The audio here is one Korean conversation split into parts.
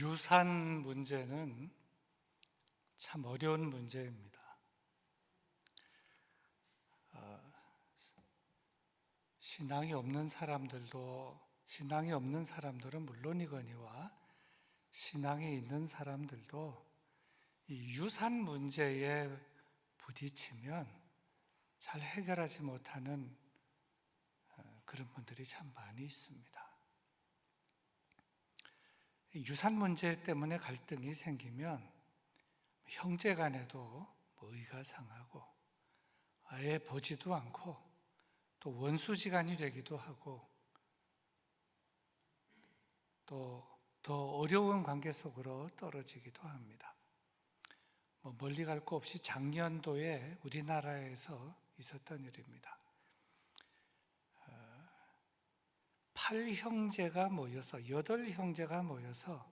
유산 문제는 참 어려운 문제입니다. 신앙이 없는 사람들은 물론이거니와 신앙이 있는 사람들도 이 유산 문제에 부딪히면 잘 해결하지 못하는 그런 분들이 참 많이 있습니다. 유산 문제 때문에 갈등이 생기면 형제 간에도 의가 상하고 아예 보지도 않고 또 원수지간이 되기도 하고 또 더 어려운 관계 속으로 떨어지기도 합니다. 멀리 갈 거 없이 작년도에 우리나라에서 있었던 일입니다. 8형제가 모여서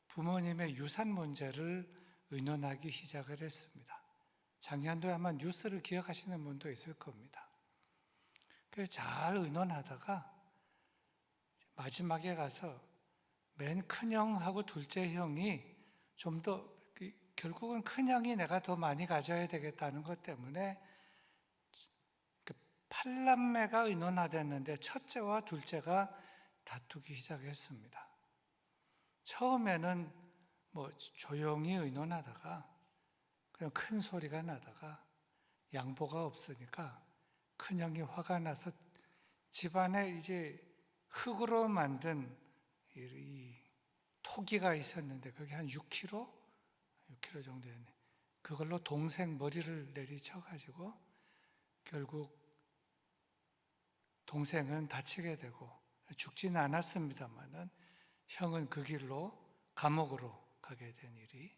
부모님의 유산 문제를 의논하기 시작을 했습니다. 작년도에 아마 뉴스를 기억하시는 분도 있을 겁니다. 그래서 잘 의논하다가 마지막에 가서 맨 큰형하고 둘째 형이 좀 더, 결국은 큰형이 내가 더 많이 가져야 되겠다는 것 때문에 팔남매가 의논하됐는데 첫째와 둘째가 다투기 시작했습니다. 처음에는 조용히 의논하다가 그냥 큰 소리가 나다가 양보가 없으니까 큰형이 화가 나서 집안에 이제 흙으로 만든 이 토기가 있었는데 그게 한 6kg 정도 됐네. 그걸로 동생 머리를 내리쳐가지고 결국 동생은 다치게 되고 죽지는 않았습니다만은 형은 그 길로 감옥으로 가게 된 일이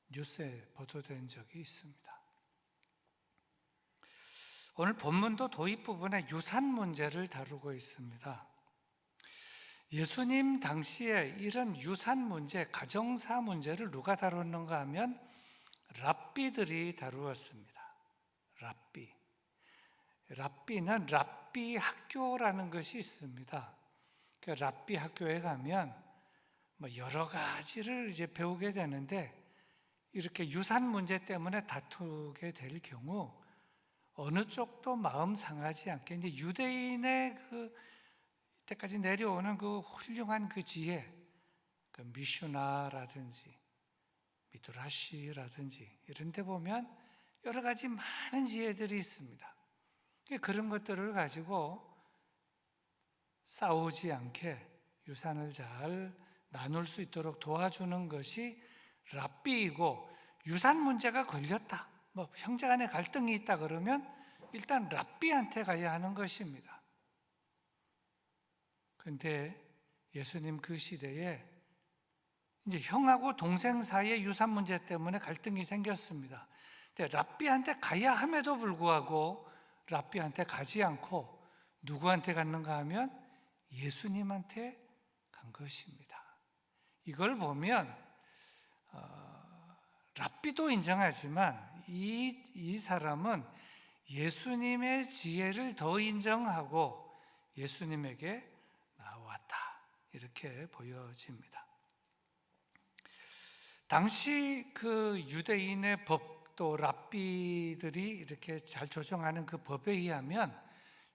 뉴스에 보도된 적이 있습니다. 오늘 본문도 도입 부분에 유산 문제를 다루고 있습니다. 예수님 당시에 이런 유산 문제, 가정사 문제를 누가 다뤘는가 하면 랍비들이 다루었습니다. 랍비는 랍비 학교라는 것이 있습니다. 그 랍비 학교에 가면 여러 가지를 이제 배우게 되는데 이렇게 유산 문제 때문에 다투게 될 경우 어느 쪽도 마음 상하지 않게 이제 유대인의 때까지 내려오는 그 훌륭한 그 지혜, 그 미슈나라든지 미드라시라든지 이런 데 보면 여러 가지 많은 지혜들이 있습니다. 그런 것들을 가지고 싸우지 않게 유산을 잘 나눌 수 있도록 도와주는 것이 랍비이고, 유산 문제가 걸렸다, 형제 간에 갈등이 있다 그러면 일단 랍비한테 가야 하는 것입니다. 그런데 예수님 그 시대에 이제 형하고 동생 사이의 유산 문제 때문에 갈등이 생겼습니다. 근데 랍비한테 가야 함에도 불구하고 랍비한테 가지 않고 누구한테 갔는가 하면 예수님한테 간 것입니다. 이걸 보면 랍비도 인정하지만 이 사람은 예수님의 지혜를 더 인정하고 예수님에게 나왔다, 이렇게 보여집니다. 당시 그 유대인의 법, 또 랍비들이 이렇게 잘 조정하는 그 법에 의하면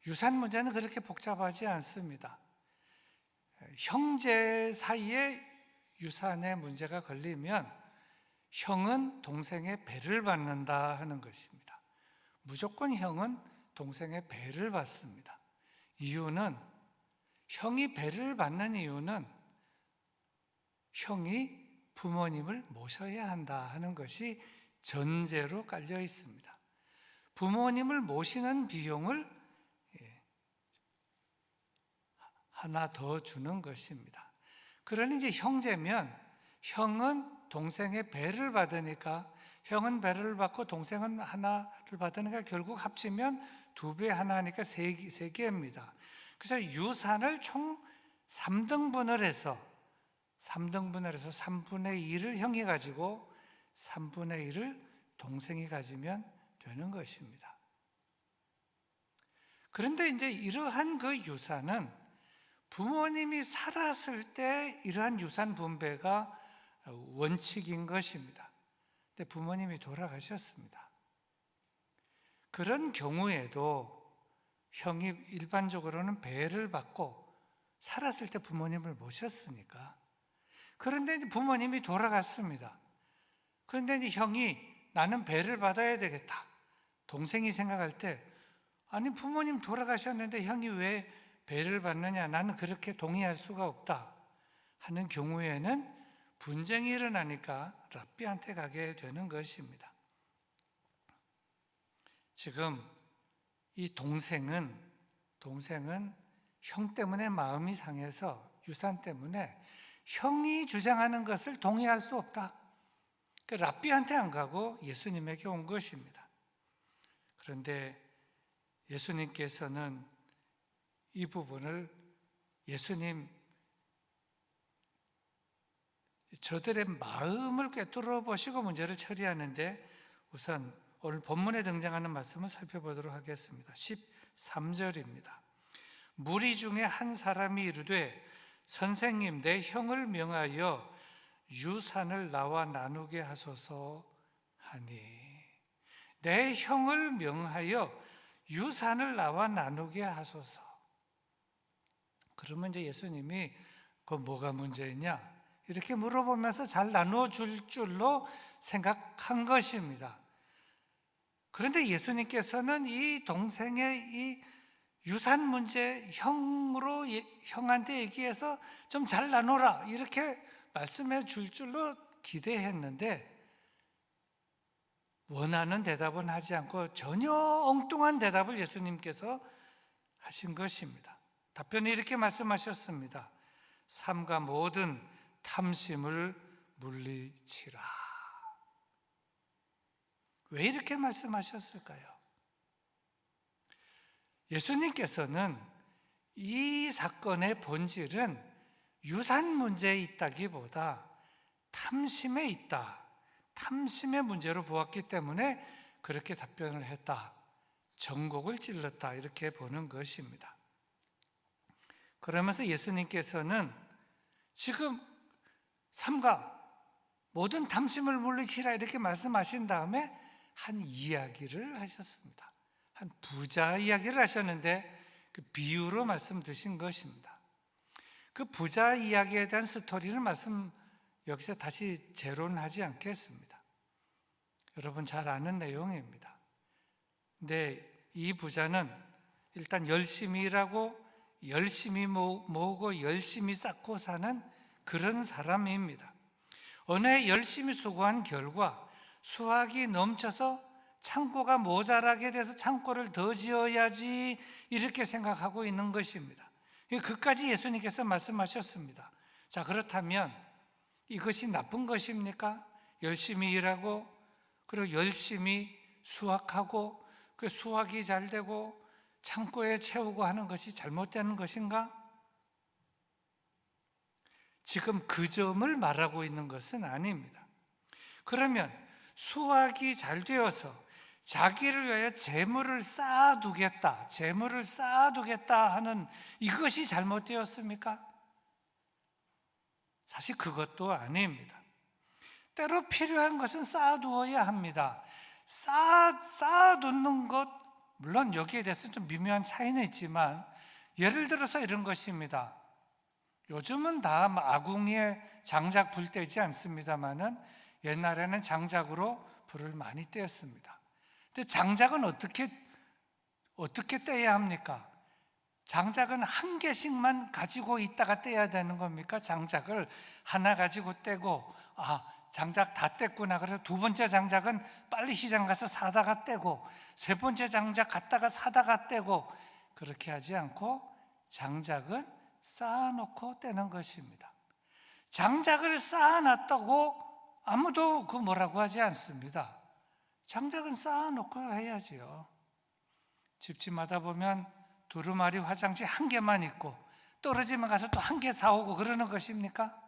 유산 문제는 그렇게 복잡하지 않습니다. 형제 사이에 유산의 문제가 걸리면 형은 동생의 배를 받는다 하는 것입니다. 무조건 형은 동생의 배를 받습니다. 형이 배를 받는 이유는 형이 부모님을 모셔야 한다 하는 것이 전제로 깔려 있습니다. 부모님을 모시는 비용을 하나 더 주는 것입니다. 그러니 이제 형제면 형은 동생의 배를 받으니까, 형은 배를 받고 동생은 하나를 받으니까 결국 합치면 2배 하나니까 3개입니다. 그래서 유산을 총 3등분을 해서 3분의 1을 형이 가지고 3분의 1을 동생이 가지면 되는 것입니다. 그런데 이제 이러한 그 유산은 부모님이 살았을 때 이러한 유산 분배가 원칙인 것입니다. 근데 부모님이 돌아가셨습니다. 그런 경우에도 형이 일반적으로는 배를 받고 살았을 때 부모님을 모셨으니까. 그런데 이제 부모님이 돌아갔습니다. 그런데 이제 형이 나는 배를 받아야 되겠다. 동생이 생각할 때 아니 부모님 돌아가셨는데 형이 왜 배를 받느냐? 나는 그렇게 동의할 수가 없다 하는 경우에는 분쟁이 일어나니까 랍비한테 가게 되는 것입니다. 지금 이 동생은 형 때문에 마음이 상해서 유산 때문에 형이 주장하는 것을 동의할 수 없다. 그 랍비한테 안 가고 예수님에게 온 것입니다. 그런데 예수님께서는 이 부분을 예수님 저들의 마음을 꿰뚫어 보시고 문제를 처리하는데 우선 오늘 본문에 등장하는 말씀을 살펴보도록 하겠습니다. 13절입니다. 무리 중에 한 사람이 이르되 선생님 내 형을 명하여 유산을 나와 나누게 하소서 하니 내 형을 명하여 유산을 나와 나누게 하소서. 그러면 이제 예수님이 그 뭐가 문제냐 이렇게 물어보면서 잘 나누어 줄 줄로 생각한 것입니다. 그런데 예수님께서는 이 동생의 이 유산 문제 형한테 얘기해서 좀 잘 나눠라 이렇게 말씀해 줄 줄로 기대했는데 원하는 대답은 하지 않고 전혀 엉뚱한 대답을 예수님께서 하신 것입니다. 답변이 이렇게 말씀하셨습니다. 삼가 모든 탐심을 물리치라. 왜 이렇게 말씀하셨을까요? 예수님께서는 이 사건의 본질은 유산 문제에 있다기보다 탐심에 있다. 탐심의 문제로 보았기 때문에 그렇게 답변을 했다. 전곡을 찔렀다. 이렇게 보는 것입니다. 그러면서 예수님께서는 지금 삼가 모든 탐심을 물리치라 이렇게 말씀하신 다음에 한 이야기를 하셨습니다. 한 부자 이야기를 하셨는데 그 비유로 말씀 드신 것입니다. 그 부자 이야기에 대한 스토리를 여기서 다시 재론하지 않겠습니다. 여러분 잘 아는 내용입니다. 근데 이 부자는 일단 열심히 일하고 열심히 모으고 열심히 쌓고 사는 그런 사람입니다. 어느 해 열심히 수고한 결과 수확이 넘쳐서 창고가 모자라게 돼서 창고를 더 지어야지 이렇게 생각하고 있는 것입니다. 그까지 예수님께서 말씀하셨습니다. 자, 그렇다면 이것이 나쁜 것입니까? 열심히 일하고 그리고 열심히 수확하고 그 수확이 잘 되고 창고에 채우고 하는 것이 잘못되는 것인가? 지금 그 점을 말하고 있는 것은 아닙니다. 그러면 수확이 잘 되어서 자기를 위하여 재물을 쌓아두겠다 하는 이것이 잘못되었습니까? 사실 그것도 아닙니다. 때로 필요한 것은 쌓아두어야 합니다. 쌓아두는 것, 물론 여기에 대해서 좀 미묘한 차이는 있지만 예를 들어서 이런 것입니다. 요즘은 다 아궁이에 장작 불 때지 않습니다만은 옛날에는 장작으로 불을 많이 떼었습니다. 근데 장작은 어떻게 떼야 합니까? 장작은 한 개씩만 가지고 있다가 떼야 되는 겁니까? 장작을 하나 가지고 떼고 장작 다 뗐구나. 그래서 두 번째 장작은 빨리 시장 가서 사다가 떼고 세 번째 장작 갔다가 사다가 떼고 그렇게 하지 않고 장작은 쌓아놓고 떼는 것입니다. 장작을 쌓아놨다고 아무도 그 뭐라고 하지 않습니다. 장작은 쌓아놓고 해야지요. 집집마다 보면 두루마리 화장지 한 개만 있고 떨어지면 가서 또 한 개 사오고 그러는 것입니까?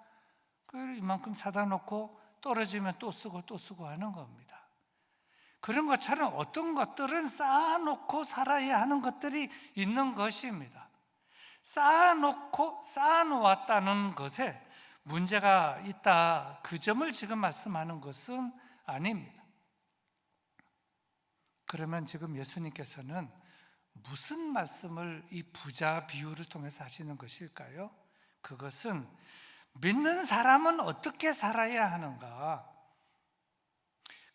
이만큼 사다 놓고 떨어지면 또 쓰고 하는 겁니다. 그런 것처럼 어떤 것들은 쌓아놓고 살아야 하는 것들이 있는 것입니다. 쌓아놓았다는 것에 문제가 있다, 그 점을 지금 말씀하는 것은 아닙니다. 그러면 지금 예수님께서는 무슨 말씀을 이 부자 비유를 통해서 하시는 것일까요? 그것은 믿는 사람은 어떻게 살아야 하는가,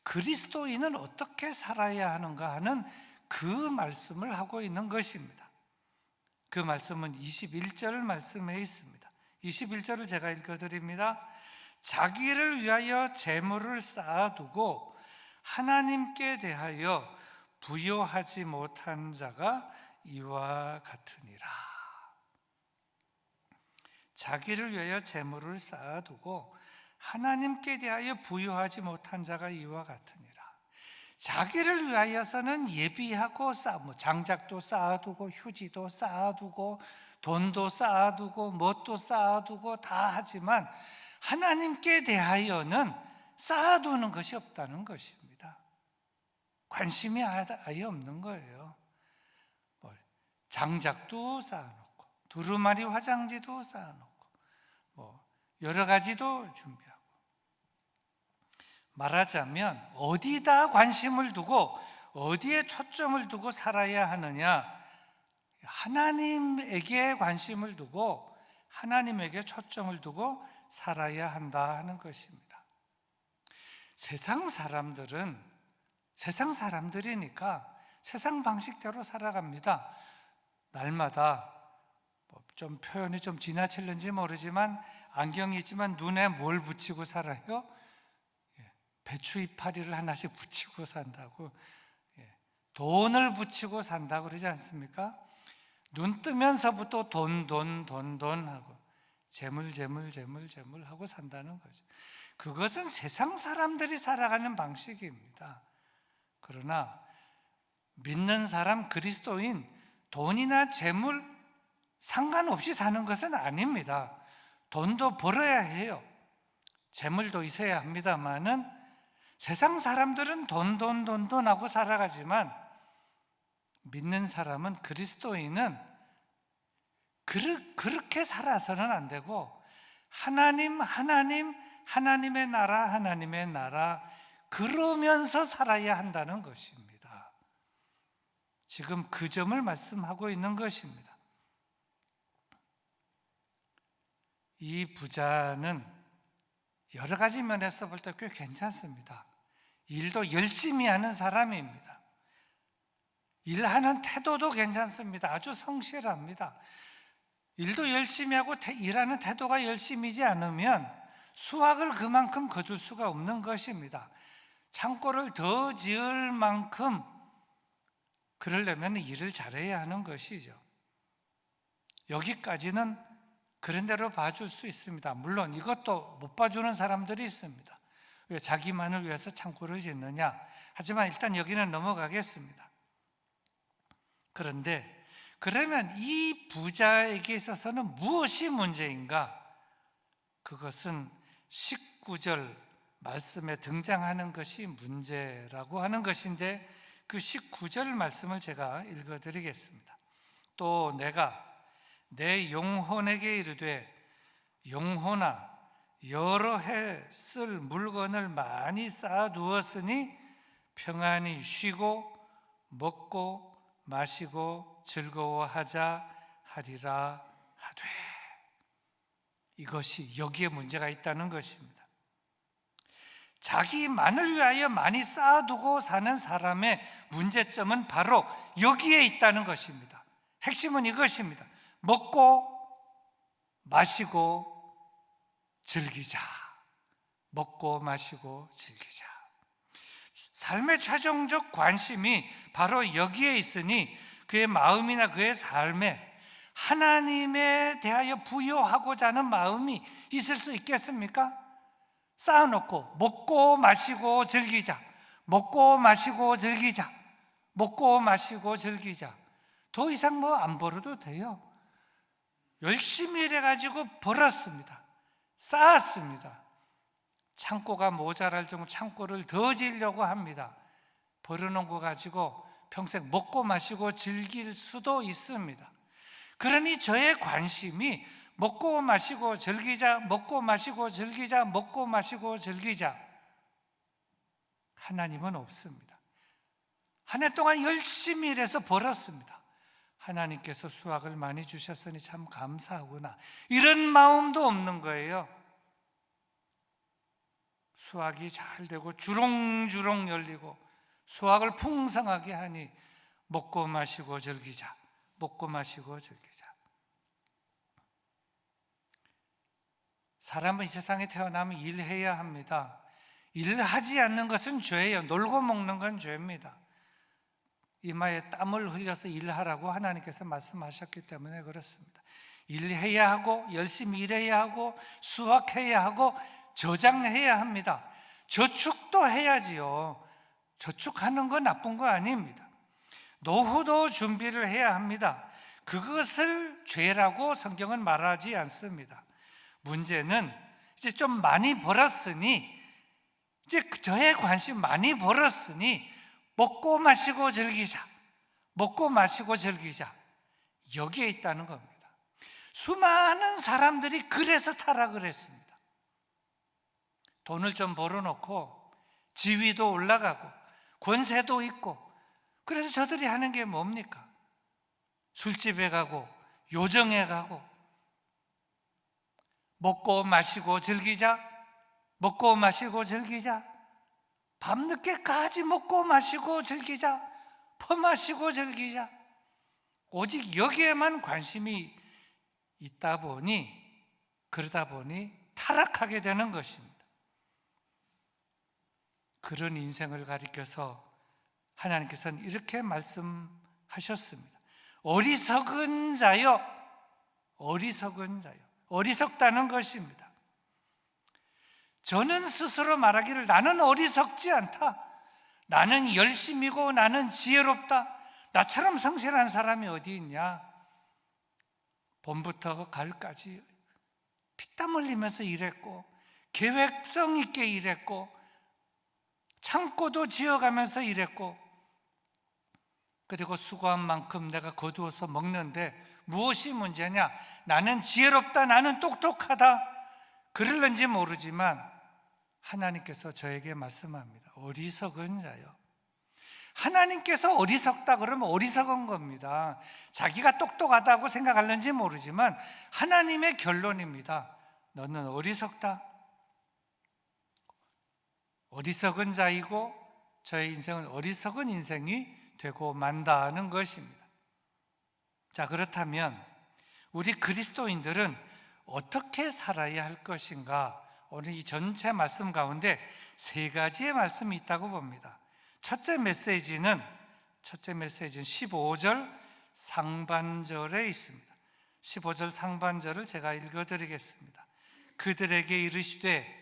그리스도인은 어떻게 살아야 하는가 하는 그 말씀을 하고 있는 것입니다. 그 말씀은 21절 말씀에 있습니다. 21절을 제가 읽어드립니다. 자기를 위하여 재물을 쌓아두고 하나님께 대하여 부요하지 못한 자가 이와 같으니라. 자기를 위하여 재물을 쌓아두고 하나님께 대하여 부요하지 못한 자가 이와 같으니라. 자기를 위하여서는 예비하고 장작도 쌓아두고 휴지도 쌓아두고 돈도 쌓아두고 뭣도 쌓아두고 다 하지만 하나님께 대하여는 쌓아두는 것이 없다는 것입니다. 관심이 아예 없는 거예요. 장작도 쌓아놓고 두루마리 화장지도 쌓아놓고 여러 가지도 준비하고, 말하자면 어디다 관심을 두고 어디에 초점을 두고 살아야 하느냐, 하나님에게 관심을 두고 하나님에게 초점을 두고 살아야 한다 하는 것입니다. 세상 사람들이니까 세상 방식대로 살아갑니다. 날마다 좀 표현이 좀 지나칠는지 모르지만 안경이 있지만 눈에 뭘 붙이고 살아요? 배추 이파리를 하나씩 붙이고 산다고, 돈을 붙이고 산다고 그러지 않습니까? 눈 뜨면서부터 돈 하고 재물 하고 산다는 거죠. 그것은 세상 사람들이 살아가는 방식입니다. 그러나 믿는 사람, 그리스도인, 돈이나 재물 상관없이 사는 것은 아닙니다. 돈도 벌어야 해요. 재물도 있어야 합니다만은 세상 사람들은 돈 하고 살아가지만 믿는 사람은, 그리스도인은 그렇게 살아서는 안 되고 하나님의 나라 그러면서 살아야 한다는 것입니다. 지금 그 점을 말씀하고 있는 것입니다. 이 부자는 여러 가지 면에서 볼 때 꽤 괜찮습니다. 일도 열심히 하는 사람입니다. 일하는 태도도 괜찮습니다. 아주 성실합니다. 일도 열심히 하고 일하는 태도가 열심이지 않으면 수확을 그만큼 거둘 수가 없는 것입니다. 창고를 더 지을 만큼 그러려면 일을 잘해야 하는 것이죠. 여기까지는 그런 대로 봐줄 수 있습니다. 물론 이것도 못 봐주는 사람들이 있습니다. 왜 자기만을 위해서 창고를 짓느냐? 하지만 일단 여기는 넘어가겠습니다. 그런데 그러면 이 부자에게 있어서는 무엇이 문제인가? 그것은 19절 말씀에 등장하는 것이 문제라고 하는 것인데, 그 19절 말씀을 제가 읽어드리겠습니다. 또 내가 내 영혼에게 이르되, 영혼아, 여러 해 쓸 물건을 많이 쌓아두었으니 평안히 쉬고 먹고 마시고 즐거워하자 하리라 하되. 이것이 여기에 문제가 있다는 것입니다. 자기만을 위하여 많이 쌓아두고 사는 사람의 문제점은 바로 여기에 있다는 것입니다. 핵심은 이것입니다. 먹고 마시고 즐기자. 먹고 마시고 즐기자. 삶의 최종적 관심이 바로 여기에 있으니 그의 마음이나 그의 삶에 하나님에 대하여 부여하고자 하는 마음이 있을 수 있겠습니까? 쌓아놓고 먹고 마시고 즐기자. 먹고 마시고 즐기자. 먹고 마시고 즐기자. 더 이상 안 벌어도 돼요. 열심히 일해가지고 벌었습니다. 쌓았습니다. 창고가 모자랄 정도 창고를 더 지으려고 합니다. 벌어놓은 거 가지고 평생 먹고 마시고 즐길 수도 있습니다. 그러니 저의 관심이 먹고 마시고 즐기자, 먹고 마시고 즐기자, 먹고 마시고 즐기자. 하나님은 없습니다. 한 해 동안 열심히 일해서 벌었습니다. 하나님께서 수확을 많이 주셨으니 참 감사하구나, 이런 마음도 없는 거예요. 수확이 잘 되고 주렁주렁 열리고 수확을 풍성하게 하니 먹고 마시고 즐기자, 먹고 마시고 즐기자. 사람은 이 세상에 태어나면 일해야 합니다. 일하지 않는 것은 죄예요. 놀고 먹는 건 죄입니다. 이마에 땀을 흘려서 일하라고 하나님께서 말씀하셨기 때문에 그렇습니다. 일해야 하고 열심히 일해야 하고 수확해야 하고 저장해야 합니다. 저축도 해야지요. 저축하는 건 나쁜 거 아닙니다. 노후도 준비를 해야 합니다. 그것을 죄라고 성경은 말하지 않습니다. 문제는 이제 좀 많이 벌었으니, 이제 저의 관심 많이 벌었으니 먹고 마시고 즐기자, 먹고 마시고 즐기자, 여기에 있다는 겁니다. 수많은 사람들이 그래서 타락을 했습니다. 돈을 좀 벌어놓고 지위도 올라가고 권세도 있고, 그래서 저들이 하는 게 뭡니까? 술집에 가고 요정에 가고 먹고 마시고 즐기자, 먹고 마시고 즐기자, 밤늦게까지 먹고 마시고 즐기자, 퍼마시고 즐기자, 오직 여기에만 관심이 있다 보니, 그러다 보니 타락하게 되는 것입니다. 그런 인생을 가리켜서 하나님께서는 이렇게 말씀하셨습니다. 어리석은 자여, 어리석은 자여. 어리석다는 것입니다. 저는 스스로 말하기를 나는 어리석지 않다, 나는 열심이고 나는 지혜롭다, 나처럼 성실한 사람이 어디 있냐. 봄부터 가을까지 피땀 흘리면서 일했고 계획성 있게 일했고 창고도 지어가면서 일했고, 그리고 수고한 만큼 내가 거두어서 먹는데 무엇이 문제냐? 나는 지혜롭다, 나는 똑똑하다, 그럴는지 모르지만 하나님께서 저에게 말씀합니다. 어리석은 자요. 하나님께서 어리석다 그러면 어리석은 겁니다. 자기가 똑똑하다고 생각하는지 모르지만 하나님의 결론입니다. 너는 어리석다. 어리석은 자이고 저의 인생은 어리석은 인생이 되고 만다는 것입니다. 자, 그렇다면 우리 그리스도인들은 어떻게 살아야 할 것인가? 오늘 이 전체 말씀 가운데 세 가지의 말씀이 있다고 봅니다. 첫째 메시지는 15절 상반절에 있습니다. 15절 상반절을 제가 읽어드리겠습니다. 그들에게 이르시되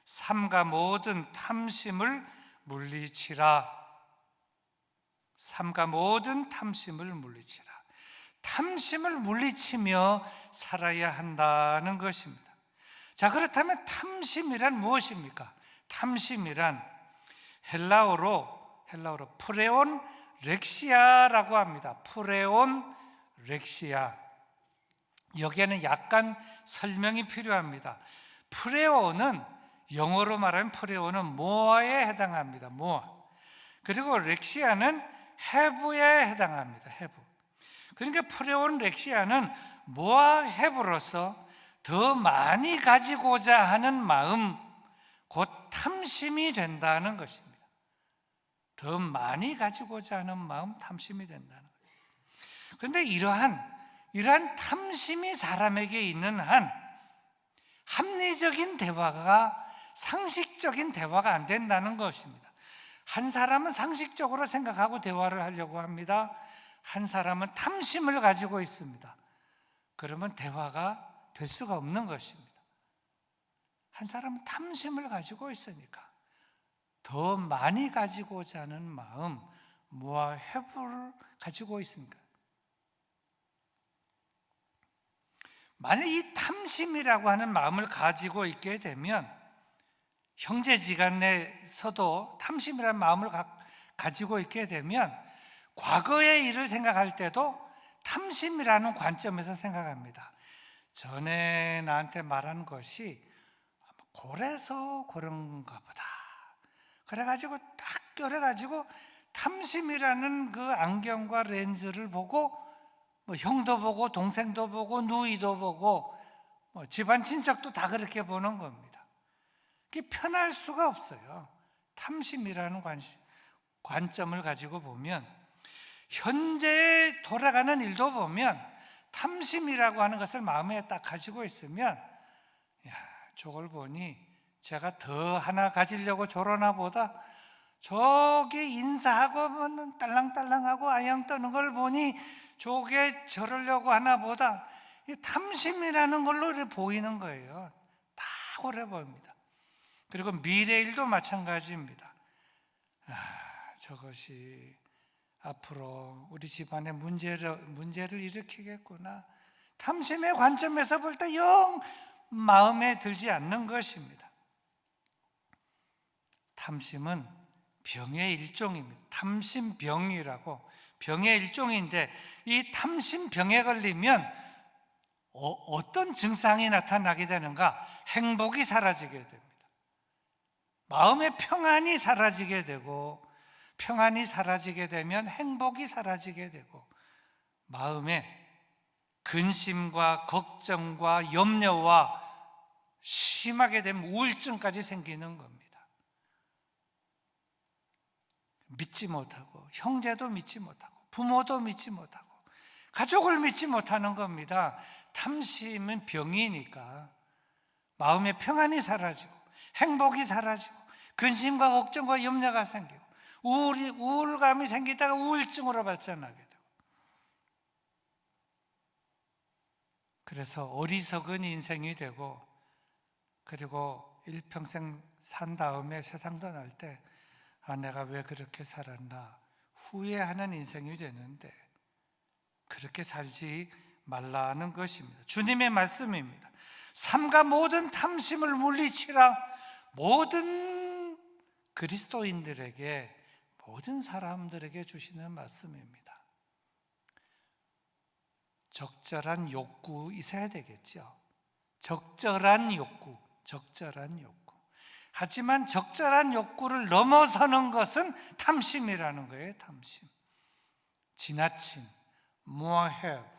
삼가 모든 탐심을 물리치라. 삼가 모든 탐심을 물리치라. 탐심을 물리치며 살아야 한다는 것입니다. 자, 그렇다면 탐심이란 무엇입니까? 탐심이란 헬라어로 프레온 렉시아라고 합니다. 프레온 렉시아. 여기에는 약간 설명이 필요합니다. 프레온은, 영어로 말하면 프레온은 모아에 해당합니다. 모아. 그리고 렉시아는 해부에 해당합니다. 해부. 그러니까 프레온 렉시아는 모아 해부로서 더 많이 가지고자 하는 마음, 곧 탐심이 된다는 것입니다. 더 많이 가지고자 하는 마음, 탐심이 된다는 것입니다. 그런데 이러한 탐심이 사람에게 있는 한 합리적인 대화가, 상식적인 대화가 안 된다는 것입니다. 한 사람은 상식적으로 생각하고 대화를 하려고 합니다. 한 사람은 탐심을 가지고 있습니다. 그러면 대화가 될 수가 없는 것입니다. 한 사람은 탐심을 가지고 있으니까 더 많이 가지고자 하는 마음, 무아 회부를 가지고 있으니까. 만약 이 탐심이라고 하는 마음을 가지고 있게 되면 형제지간에서도 탐심이라는 마음을 가지고 있게 되면 과거의 일을 생각할 때도 탐심이라는 관점에서 생각합니다. 전에 나한테 말한 것이 고래서 그런가 보다. 그래가지고 딱 껴려가지고 탐심이라는 그 안경과 렌즈를 보고 뭐 형도 보고 동생도 보고 누이도 보고 뭐 집안 친척도 다 그렇게 보는 겁니다. 그게 편할 수가 없어요. 탐심이라는 관점을 가지고 보면 현재 돌아가는 일도 보면 탐심이라고 하는 것을 마음에 딱 가지고 있으면 저걸 보니 제가 더 하나 가지려고 저러나 보다 저기 인사하고 딸랑딸랑하고 아양 떠는 걸 보니 저게 저러려고 하나 보다 탐심이라는 걸로 이렇게 보이는 거예요. 다 그래 보입니다. 그리고 미래일도 마찬가지입니다. 저것이 앞으로 우리 집안에 문제를 일으키겠구나. 탐심의 관점에서 볼 때 영 마음에 들지 않는 것입니다. 탐심은 병의 일종입니다. 탐심병이라고 병의 일종인데 이 탐심병에 걸리면 어떤 증상이 나타나게 되는가? 행복이 사라지게 됩니다. 마음의 평안이 사라지게 되고 평안이 사라지게 되면 행복이 사라지게 되고 마음에 근심과 걱정과 염려와 심하게 되면 우울증까지 생기는 겁니다. 믿지 못하고 형제도 믿지 못하고 부모도 믿지 못하고 가족을 믿지 못하는 겁니다. 탐심은 병이니까 마음의 평안이 사라지고 행복이 사라지고 근심과 걱정과 염려가 생기고 우울감이 생기다가 우울증으로 발전하게 되고 그래서 어리석은 인생이 되고 그리고 일평생 산 다음에 세상 떠날 때 내가 왜 그렇게 살았나 후회하는 인생이 되는데 그렇게 살지 말라는 것입니다. 주님의 말씀입니다. 삼가 모든 탐심을 물리치라. 모든 그리스도인들에게 모든 사람들에게 주시는 말씀입니다. 적절한 욕구 있어야 되겠죠. 적절한 욕구. 하지만 적절한 욕구를 넘어서는 것은 탐심이라는 거예요. 탐심. 지나친, more have.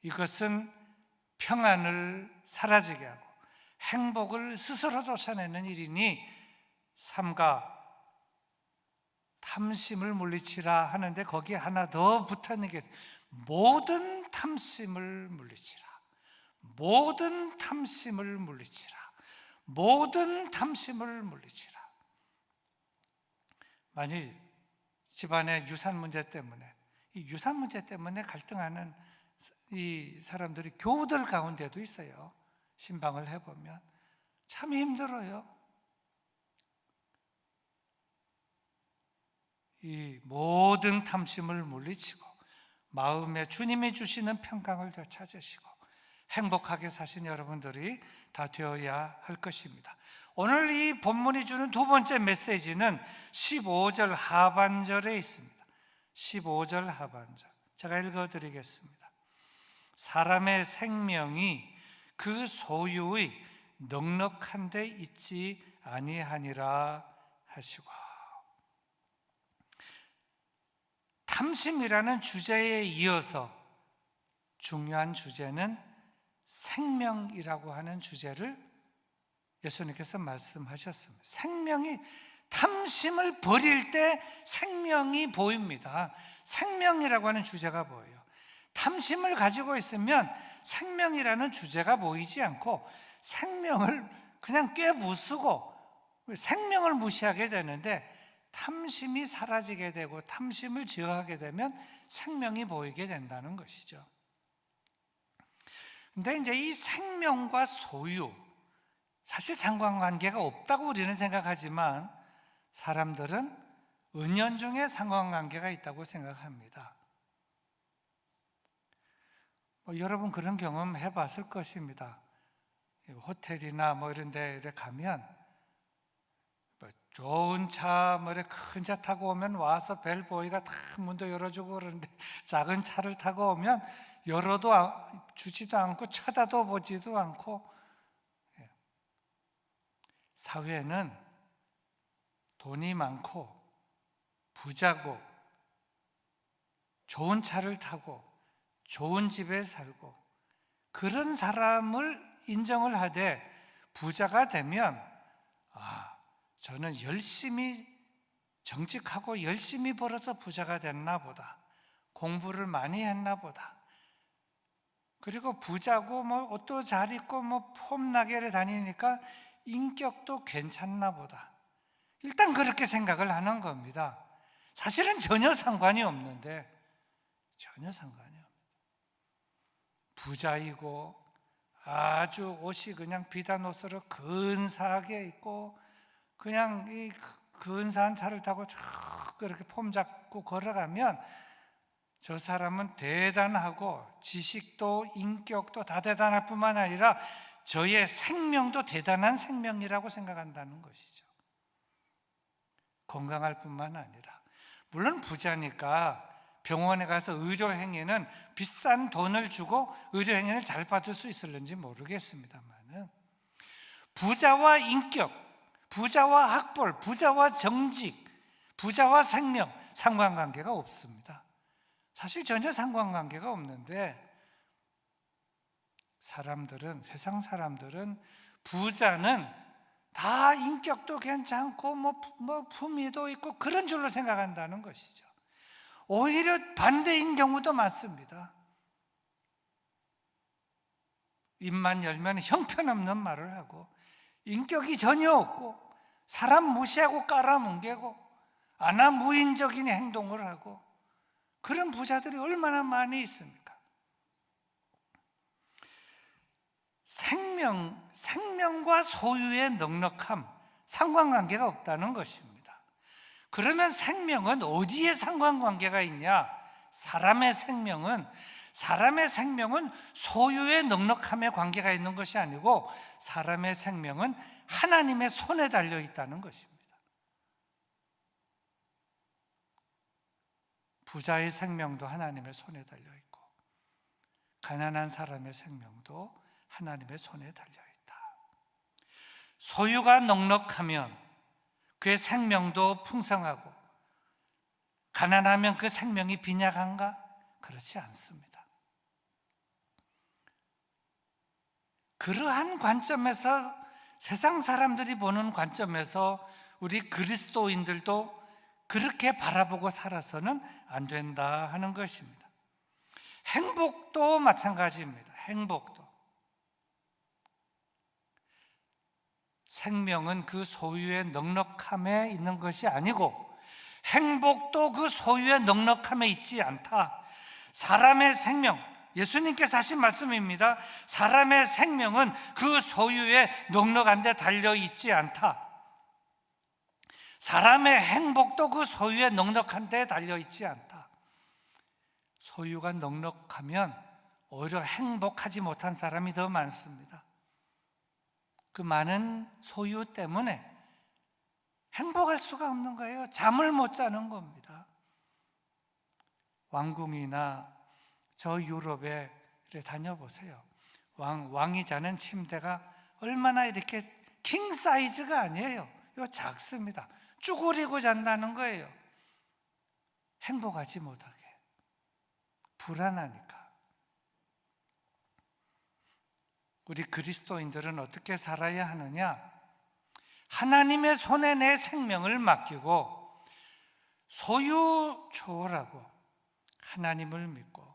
이것은 평안을 사라지게 하고 행복을 스스로 쫓아내는 일이니 삼가 탐심을 물리치라 하는데 거기에 하나 더 붙어있는 게 모든 탐심을 물리치라. 모든 탐심을 물리치라. 모든 탐심을 물리치라. 만일 집안의 유산 문제 때문에 이 유산 문제 때문에 갈등하는 이 사람들이 교우들 가운데도 있어요. 신방을 해보면 참 힘들어요. 이 모든 탐심을 물리치고 마음에 주님이 주시는 평강을 되찾으시고 행복하게 사신 여러분들이 다 되어야 할 것입니다. 오늘 이 본문이 주는 두 번째 메시지는 15절 하반절에 있습니다. 15절 하반절 제가 읽어드리겠습니다. 사람의 생명이 그 소유의 넉넉한 데 있지 아니하니라 하시고 탐심이라는 주제에 이어서 중요한 주제는 생명이라고 하는 주제를 예수님께서 말씀하셨습니다. 생명이 탐심을 버릴 때 생명이 보입니다. 생명이라고 하는 주제가 보여요. 탐심을 가지고 있으면 생명이라는 주제가 보이지 않고 생명을 그냥 꿰부수고 생명을 무시하게 되는데 탐심이 사라지게 되고 탐심을 제어하게 되면 생명이 보이게 된다는 것이죠. 근데 이제 이 생명과 소유, 사실 상관관계가 없다고 우리는 생각하지만 사람들은 은연중에 상관관계가 있다고 생각합니다. 여러분 그런 경험 해봤을 것입니다. 호텔이나 이런 데 가면 좋은 차, 큰 차 타고 오면 와서 벨보이가 다 문도 열어주고 그러는데 작은 차를 타고 오면 열어도 주지도 않고 쳐다도 보지도 않고. 사회는 돈이 많고 부자고 좋은 차를 타고 좋은 집에 살고 그런 사람을 인정을 하되, 부자가 되면 저는 열심히 정직하고 열심히 벌어서 부자가 됐나 보다, 공부를 많이 했나 보다, 그리고 부자고 옷도 잘 입고 폼나게 다니니까 인격도 괜찮나 보다, 일단 그렇게 생각을 하는 겁니다. 사실은 전혀 상관이 없는데, 전혀 상관이 없습니다. 부자이고 아주 옷이 그냥 비단 옷으로 근사하게 입고 그냥 이 근사한 차를 타고 쭉 그렇게 폼 잡고 걸어가면 저 사람은 대단하고 지식도 인격도 다 대단할 뿐만 아니라 저의 생명도 대단한 생명이라고 생각한다는 것이죠. 건강할 뿐만 아니라, 물론 부자니까 병원에 가서 의료행위는 비싼 돈을 주고 의료행위를 잘 받을 수 있을는지 모르겠습니다만, 부자와 인격, 부자와 학벌, 부자와 정직, 부자와 생명, 상관관계가 없습니다. 사실 전혀 상관관계가 없는데, 세상 사람들은 부자는 다 인격도 괜찮고 품위도 있고 그런 줄로 생각한다는 것이죠. 오히려 반대인 경우도 많습니다. 입만 열면 형편없는 말을 하고 인격이 전혀 없고 사람 무시하고 깔아뭉개고 안하무인적인 행동을 하고, 그런 부자들이 얼마나 많이 있습니까? 생명과 소유의 넉넉함, 상관관계가 없다는 것입니다. 그러면 생명은 어디에 상관관계가 있냐? 사람의 생명은 소유의 넉넉함에 관계가 있는 것이 아니고, 사람의 생명은 하나님의 손에 달려 있다는 것입니다. 부자의 생명도 하나님의 손에 달려 있고, 가난한 사람의 생명도 하나님의 손에 달려 있다. 소유가 넉넉하면 그의 생명도 풍성하고, 가난하면 그 생명이 빈약한가? 그렇지 않습니다. 그러한 관점에서, 세상 사람들이 보는 관점에서 우리 그리스도인들도 그렇게 바라보고 살아서는 안 된다 하는 것입니다. 행복도 마찬가지입니다. 행복도. 생명은 그 소유의 넉넉함에 있는 것이 아니고, 행복도 그 소유의 넉넉함에 있지 않다. 사람의 생명, 예수님께서 하신 말씀입니다. 사람의 생명은 그 소유의 넉넉한 데 달려 있지 않다. 사람의 행복도 그 소유의 넉넉한 데 달려 있지 않다. 소유가 넉넉하면 오히려 행복하지 못한 사람이 더 많습니다. 그 많은 소유 때문에 행복할 수가 없는 거예요. 잠을 못 자는 겁니다. 왕궁이나 저 유럽에 다녀보세요. 왕이 자는 침대가 얼마나 이렇게 킹 사이즈가 아니에요. 이거 작습니다. 쭈그리고 잔다는 거예요. 행복하지 못하게, 불안하니까. 우리 그리스도인들은 어떻게 살아야 하느냐? 하나님의 손에 내 생명을 맡기고 소유 초월하고 하나님을 믿고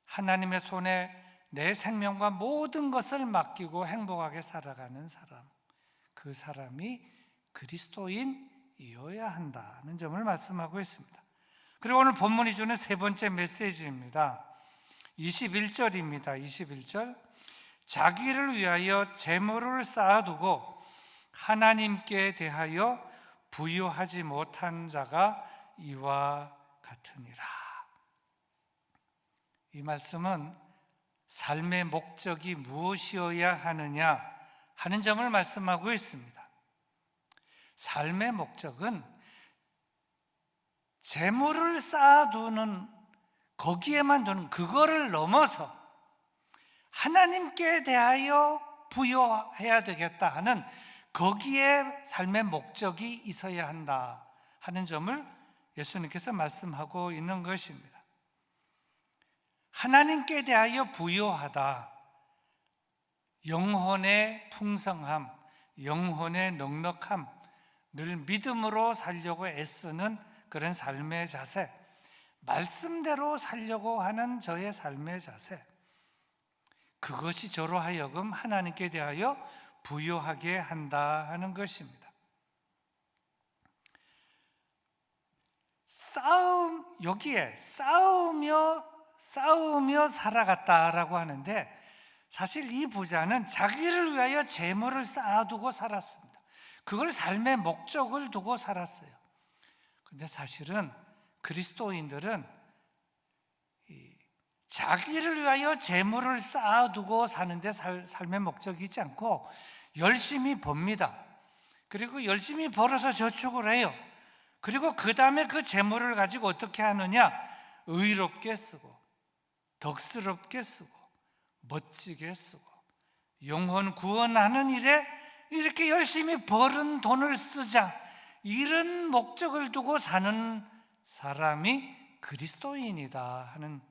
하나님의 손에 내 생명과 모든 것을 맡기고 행복하게 살아가는 사람, 그 사람이 그리스도인이어야 한다는 점을 말씀하고 있습니다. 그리고 오늘 본문이 주는 세 번째 메시지입니다. 21절입니다. 21절. 자기를 위하여 재물을 쌓아두고 하나님께 대하여 부유하지 못한 자가 이와 같으니라. 이 말씀은 삶의 목적이 무엇이어야 하느냐 하는 점을 말씀하고 있습니다. 삶의 목적은 재물을 쌓아두는, 거기에만 두는, 그거를 넘어서 하나님께 대하여 부여해야 되겠다 하는, 거기에 삶의 목적이 있어야 한다 하는 점을 예수님께서 말씀하고 있는 것입니다. 하나님께 대하여 부여하다, 영혼의 풍성함, 영혼의 넉넉함, 늘 믿음으로 살려고 애쓰는 그런 삶의 자세, 말씀대로 살려고 하는 저의 삶의 자세, 그것이 저로 하여금 하나님께 대하여 부여하게 한다 하는 것입니다. 여기에 싸우며 살아갔다라고 하는데, 사실 이 부자는 자기를 위하여 재물을 쌓아두고 살았습니다. 그걸 삶의 목적을 두고 살았어요. 근데 사실은 그리스도인들은 자기를 위하여 재물을 쌓아두고 사는데 삶의 목적이 있지 않고 열심히 법니다. 그리고 열심히 벌어서 저축을 해요. 그리고 그 다음에 그 재물을 가지고 어떻게 하느냐? 의롭게 쓰고, 덕스럽게 쓰고, 멋지게 쓰고, 영혼 구원하는 일에 이렇게 열심히 벌은 돈을 쓰자, 이런 목적을 두고 사는 사람이 그리스도인이다 하는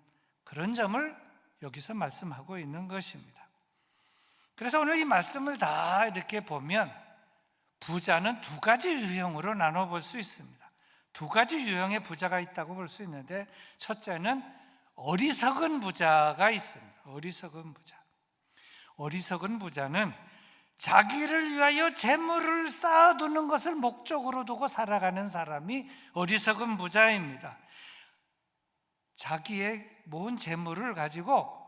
그런 점을 여기서 말씀하고 있는 것입니다. 그래서 오늘 이 말씀을 다 이렇게 보면 부자는 두 가지 유형으로 나눠볼 수 있습니다. 두 가지 유형의 부자가 있다고 볼 수 있는데, 첫째는 어리석은 부자가 있습니다. 어리석은 부자. 어리석은 부자는 자기를 위하여 재물을 쌓아두는 것을 목적으로 두고 살아가는 사람이 어리석은 부자입니다. 자기의 모은 재물을 가지고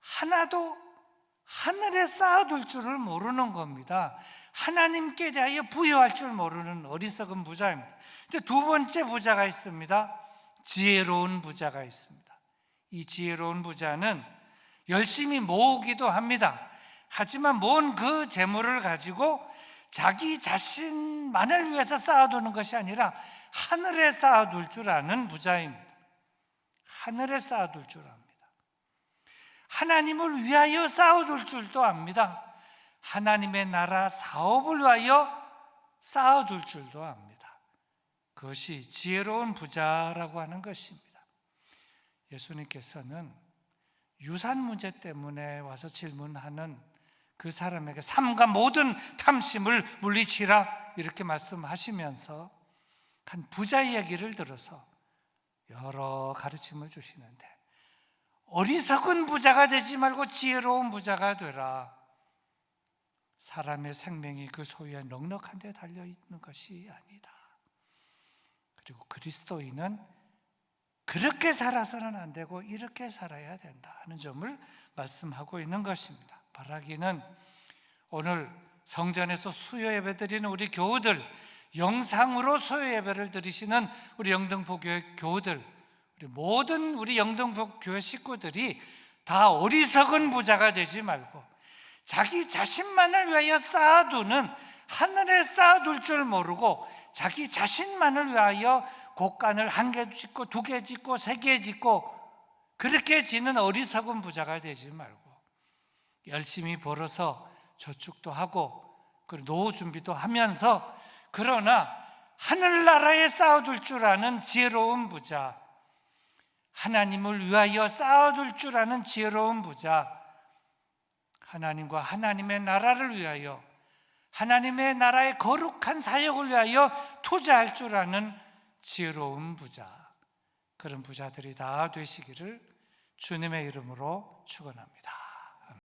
하나도 하늘에 쌓아둘 줄을 모르는 겁니다. 하나님께 대하여 부여할 줄 모르는 어리석은 부자입니다. 근데 두 번째 부자가 있습니다. 지혜로운 부자가 있습니다. 이 지혜로운 부자는 열심히 모으기도 합니다. 하지만 모은 그 재물을 가지고 자기 자신만을 위해서 쌓아두는 것이 아니라 하늘에 쌓아둘 줄 아는 부자입니다. 하늘에 쌓아둘 줄 압니다. 하나님을 위하여 쌓아둘 줄도 압니다. 하나님의 나라 사업을 위하여 쌓아둘 줄도 압니다. 그것이 지혜로운 부자라고 하는 것입니다. 예수님께서는 유산 문제 때문에 와서 질문하는 그 사람에게 삼가 모든 탐심을 물리치라 이렇게 말씀하시면서 한 부자 이야기를 들어서 여러 가르침을 주시는데, 어리석은 부자가 되지 말고 지혜로운 부자가 되라. 사람의 생명이 그 소유에 넉넉한 데 달려있는 것이 아니다. 그리고 그리스도인은 그렇게 살아서는 안 되고 이렇게 살아야 된다 하는 점을 말씀하고 있는 것입니다. 바라기는 오늘 성전에서 수요 예배 드리는 우리 교우들, 영상으로 수요 예배를 드리시는 우리 영등포교회 교우들, 우리 모든 우리 영등포교회 식구들이 다 어리석은 부자가 되지 말고 자기 자신만을 위하여 쌓아두는, 하늘에 쌓아둘 줄 모르고 자기 자신만을 위하여 곡간을 한 개 짓고 두 개 짓고 세 개 짓고 그렇게 지는 어리석은 부자가 되지 말고 열심히 벌어서 저축도 하고 그리고 노후 준비도 하면서, 그러나 하늘나라에 쌓아둘 줄 아는 지혜로운 부자, 하나님을 위하여 쌓아둘 줄 아는 지혜로운 부자, 하나님과 하나님의 나라를 위하여, 하나님의 나라의 거룩한 사역을 위하여 투자할 줄 아는 지혜로운 부자, 그런 부자들이 다 되시기를 주님의 이름으로 축원합니다.